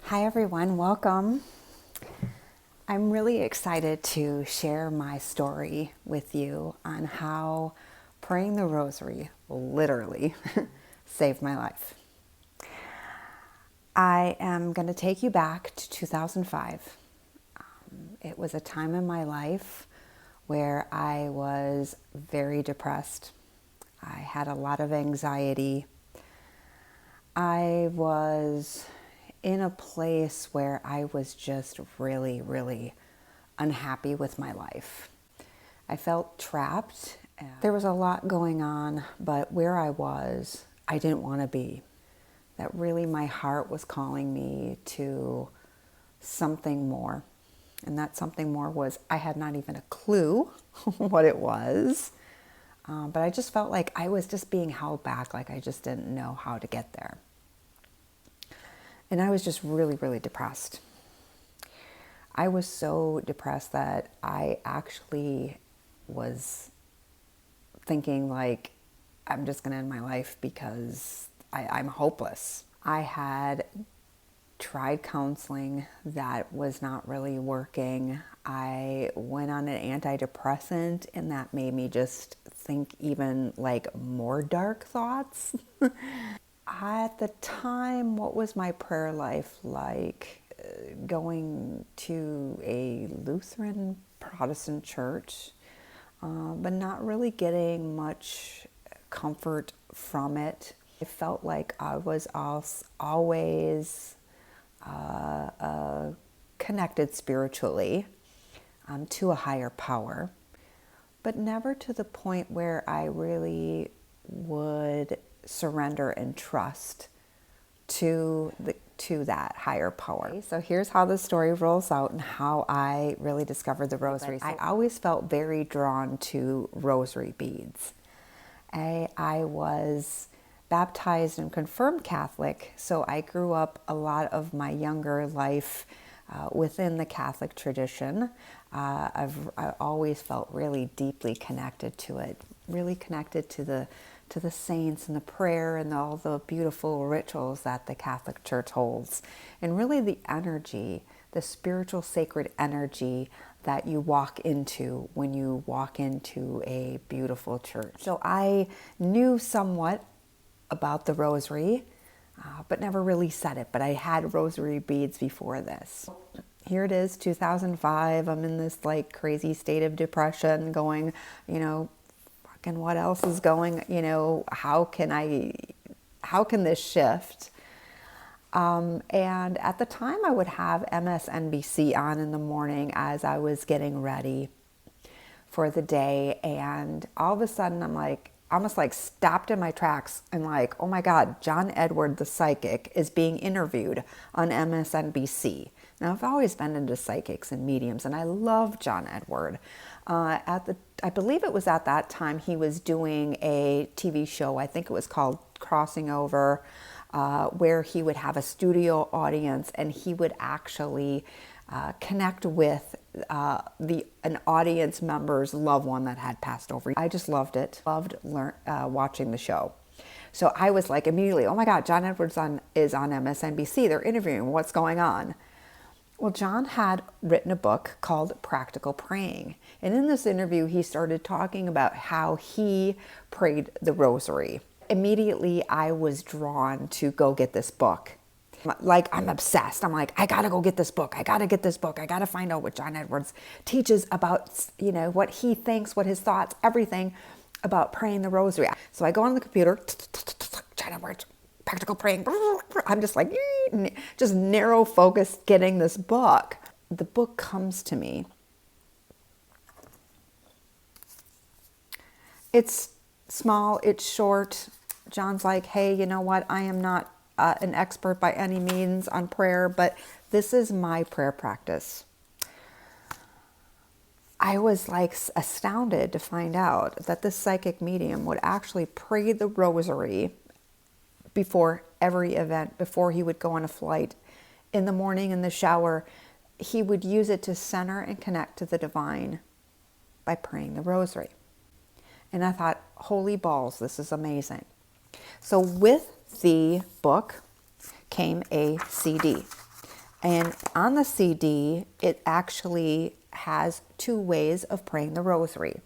Hi everyone, welcome. I'm really excited to share my story with you on how praying the Rosary literally saved my life. I am going to take you back to 2005. It was a time in my life where I was very depressed. I had a lot of anxiety. I was in a place where I was just really, really unhappy with my life. I felt trapped. There was a lot going on, but where I was, I didn't want to be. That really my heart was calling me to something more. And that something more was, I had not even a clue what it was. But I just felt like I was just being held back, like I just didn't know how to get there. And I was just really, really depressed. I was so depressed that I actually was thinking like, I'm just going to end my life because I'm hopeless. I had tried counseling that was not really working. I went on an antidepressant and that made me just think even like more dark thoughts. At the time, what was my prayer life like? Going to a Lutheran Protestant church, but not really getting much comfort from it. I felt like I was always connected spiritually to a higher power, but never to the point where I really would surrender and trust to that higher power. So here's how the story rolls out and how I really discovered the Rosary. I always felt very drawn to rosary beads. I was baptized and confirmed Catholic, so I grew up a lot of my younger life within the Catholic tradition. I always felt really deeply connected to it, really connected to the saints and the prayer and all the beautiful rituals that the Catholic Church holds. And really the energy, the spiritual sacred energy that you walk into when you walk into a beautiful church. So I knew somewhat about the Rosary, but never really said it. But I had rosary beads before this. Here it is, 2005. I'm in this like crazy state of depression going, fucking what else is going, how can this shift? And at the time I would have MSNBC on in the morning as I was getting ready for the day. And all of a sudden I'm like, almost like stopped in my tracks and like, oh my God, John Edward the psychic is being interviewed on MSNBC. Now I've always been into psychics and mediums and I love John Edward. I believe it was at that time he was doing a TV show, I think it was called Crossing Over, where he would have a studio audience and he would actually connect with an audience member's loved one that had passed over. I just loved it. Loved watching the show. So I was like immediately, oh my God, John Edwards is on MSNBC. They're interviewing. What's going on? Well, John had written a book called Practical Praying. And in this interview, he started talking about how he prayed the Rosary. Immediately, I was drawn to go get this book. Like, I'm obsessed. I'm like, I gotta go get this book. I gotta get this book. I gotta find out what John Edwards teaches about, what he thinks, what his thoughts, everything about praying the Rosary. So I go on the computer, John Edwards, Practical Praying. I'm just like, just narrow focused getting this book. The book comes to me. It's small, it's short. John's like, hey, you know what? I am not an expert by any means on prayer, but this is my prayer practice. I was like astounded to find out that this psychic medium would actually pray the Rosary before every event, before he would go on a flight. In the morning in the shower, he would use it to center and connect to the divine by praying the Rosary. And I thought, holy balls, this is amazing. So with the book came a CD. And on the CD, it actually has 2 ways of praying the Rosary.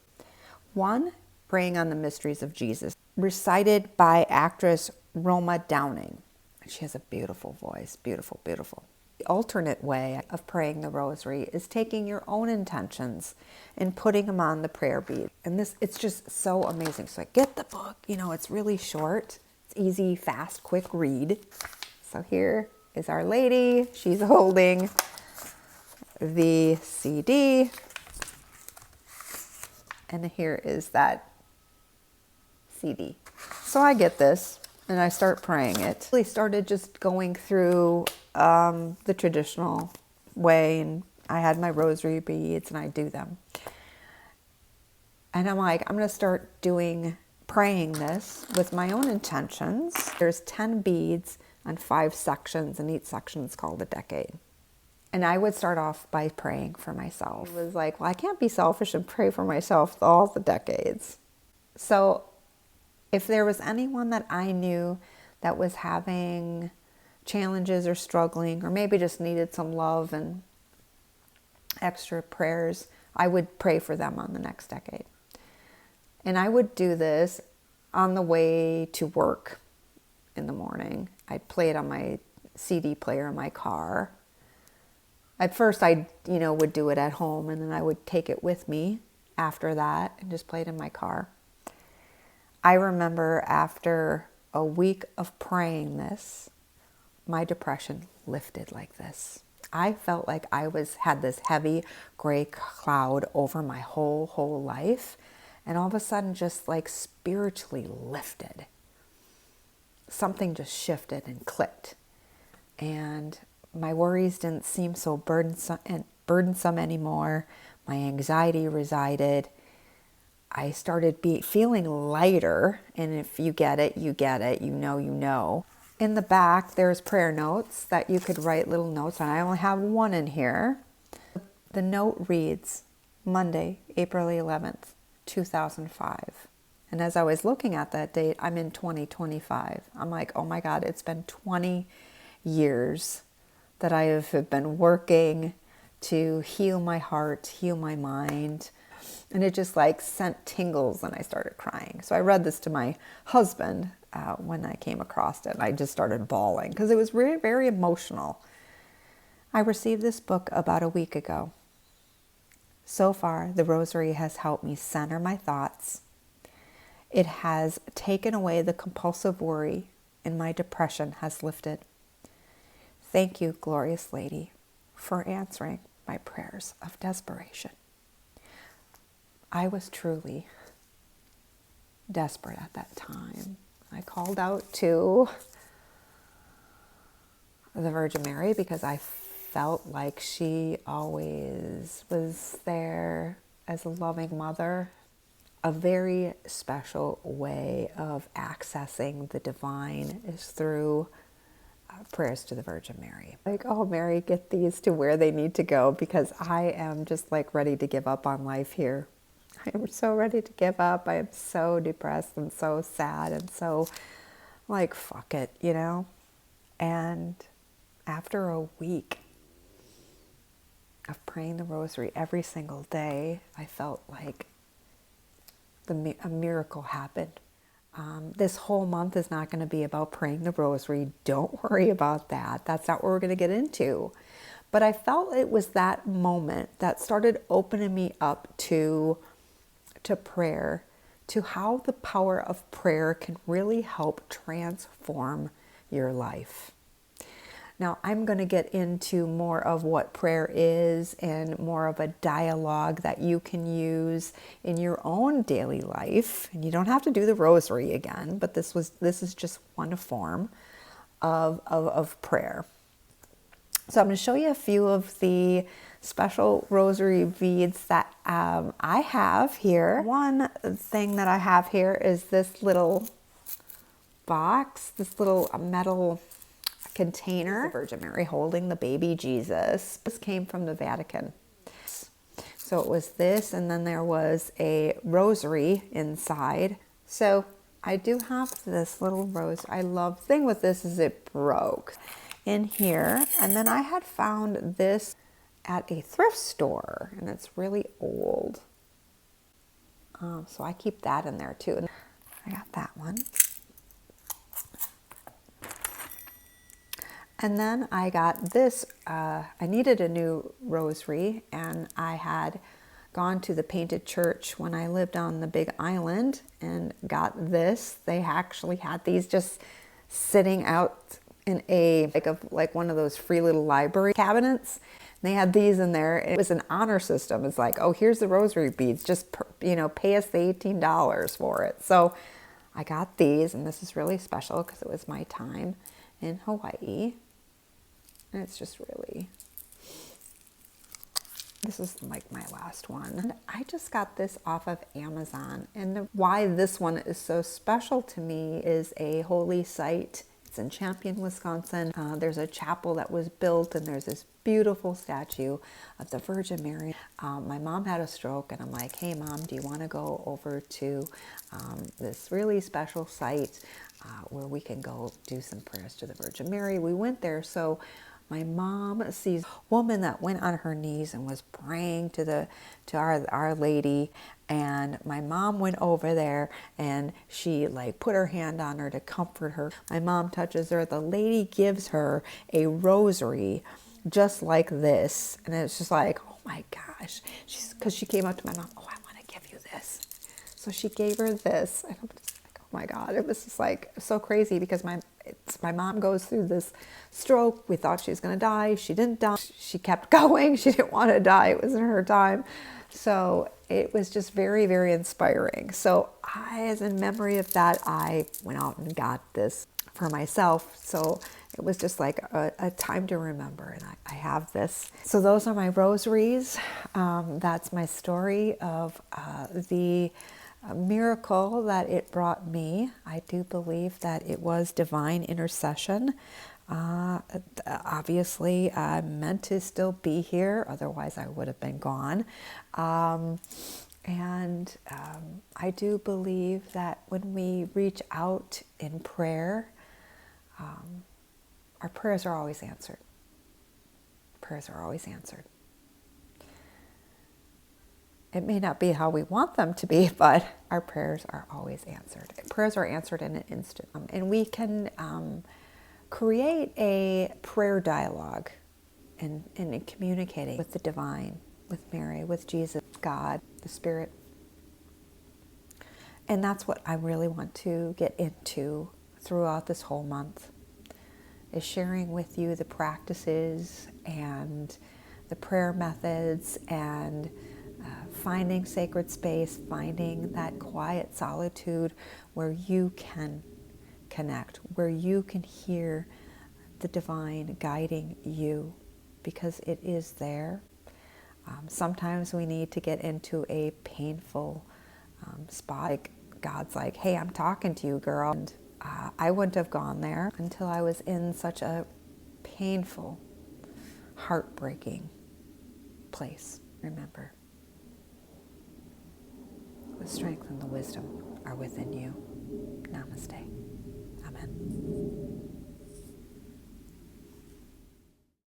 One, praying on the mysteries of Jesus, recited by actress Roma Downing. She has a beautiful voice, beautiful, beautiful. The alternate way of praying the Rosary is taking your own intentions and putting them on the prayer bead. And it's just so amazing. So I get the book, it's really short. It's easy, fast, quick read. So here is Our Lady. She's holding the CD. And here is that CD. So I get this and I start praying it. I started just going through the traditional way, and I had my rosary beads and I do them. And I'm like, I'm going to start praying this with my own intentions. There's 10 beads on 5 sections, and each section is called a decade. And I would start off by praying for myself. It was like, well, I can't be selfish and pray for myself all the decades. So if there was anyone that I knew that was having challenges or struggling, or maybe just needed some love and extra prayers, I would pray for them on the next decade. And I would do this on the way to work in the morning. I'd play it on my CD player in my car. At first, I would do it at home, and then I would take it with me after that and just play it in my car. I remember after a week of praying this, my depression lifted like this. I felt like I had this heavy gray cloud over my whole life, and all of a sudden just like spiritually lifted. Something just shifted and clicked, and my worries didn't seem so burdensome anymore. My anxiety resided. I started feeling lighter, and if you get it, you get it. You know. In the back, there's prayer notes that you could write little notes on. I only have one in here. The note reads, Monday, April 11th, 2005. And as I was looking at that date, I'm in 2025. I'm like, oh my God, it's been 20 years that I have been working to heal my heart, heal my mind. And it just like sent tingles, and I started crying. So I read this to my husband when I came across it. And I just started bawling because it was very, very emotional. I received this book about a week ago. So far, the Rosary has helped me center my thoughts. It has taken away the compulsive worry, and my depression has lifted. Thank you, glorious Lady, for answering my prayers of desperation. I was truly desperate at that time. I called out to the Virgin Mary because I felt like she always was there as a loving mother. A very special way of accessing the divine is through prayers to the Virgin Mary. Like, oh, Mary, get these to where they need to go, because I am just like ready to give up on life here. I am so ready to give up. I am so depressed and so sad and so like, fuck it, And after a week of praying the Rosary every single day, I felt like a miracle happened. This whole month is not going to be about praying the Rosary. Don't worry about that. That's not what we're going to get into. But I felt it was that moment that started opening me up to prayer, to how the power of prayer can really help transform your life. Now, I'm going to get into more of what prayer is and more of a dialogue that you can use in your own daily life. And you don't have to do the Rosary again, but this is just one form of prayer. So I'm going to show you a few of the special rosary beads that I have here. One thing that I have here is this little box, this little metal container. The Virgin Mary holding the baby Jesus. This came from the Vatican. So it was this, and then there was a rosary inside. So I do have this little rose. The thing with this is it broke. in here. And then I had found this at a thrift store, and it's really old. So I keep that in there too. And I got that one. And then I got this, I needed a new rosary, and I had gone to the Painted Church when I lived on the Big Island and got this. They actually had these just sitting out in like one of those free little library cabinets. They had these in there. It was an honor system. It's like, oh, here's the rosary beads. Just, pay us the $18 for it. So I got these, and this is really special because it was my time in Hawaii. And it's just really, this is like my last one. And I just got this off of Amazon. And why this one is so special to me is a holy site. It's in Champion, Wisconsin. There's a chapel that was built, and there's this beautiful statue of the Virgin Mary. My mom had a stroke, and I'm like, hey Mom, do you want to go over to this really special site where we can go do some prayers to the Virgin Mary? We went there. So my mom sees a woman that went on her knees and was praying to Our Lady, and my mom went over there and she like put her hand on her to comfort her. My mom touches her. The lady gives her a rosary just like this, and it's just like, oh my gosh, because she came up to my mom, oh, I want to give you this. So she gave her this, and I'm just like, oh my God, it was just like so crazy because my mom goes through this stroke. We thought she was going to die. She didn't die. She kept going. She didn't want to die. It wasn't her time. So it was just very, very inspiring. So as in memory of that, I went out and got this for myself. So it was just like a time to remember. And I have this. So those are my rosaries. That's my story of the miracle that it brought me. I do believe that it was divine intercession. Obviously, I'm meant to still be here, otherwise I would have been gone. And I do believe that when we reach out in prayer, our prayers are always answered. Prayers are always answered. It may not be how we want them to be, but our prayers are always answered. Prayers are answered in an instant. And we can create a prayer dialogue in communicating with the divine, with Mary, with Jesus, God, the Spirit. And that's what I really want to get into throughout this whole month, is sharing with you the practices and the prayer methods and finding sacred space, finding that quiet solitude where you can connect, where you can hear the divine guiding you, because it is there. Sometimes we need to get into a painful spot. Like God's like, hey, I'm talking to you, girl. And I wouldn't have gone there until I was in such a painful, heartbreaking place. Remember, the strength and the wisdom are within you. Namaste. Amen.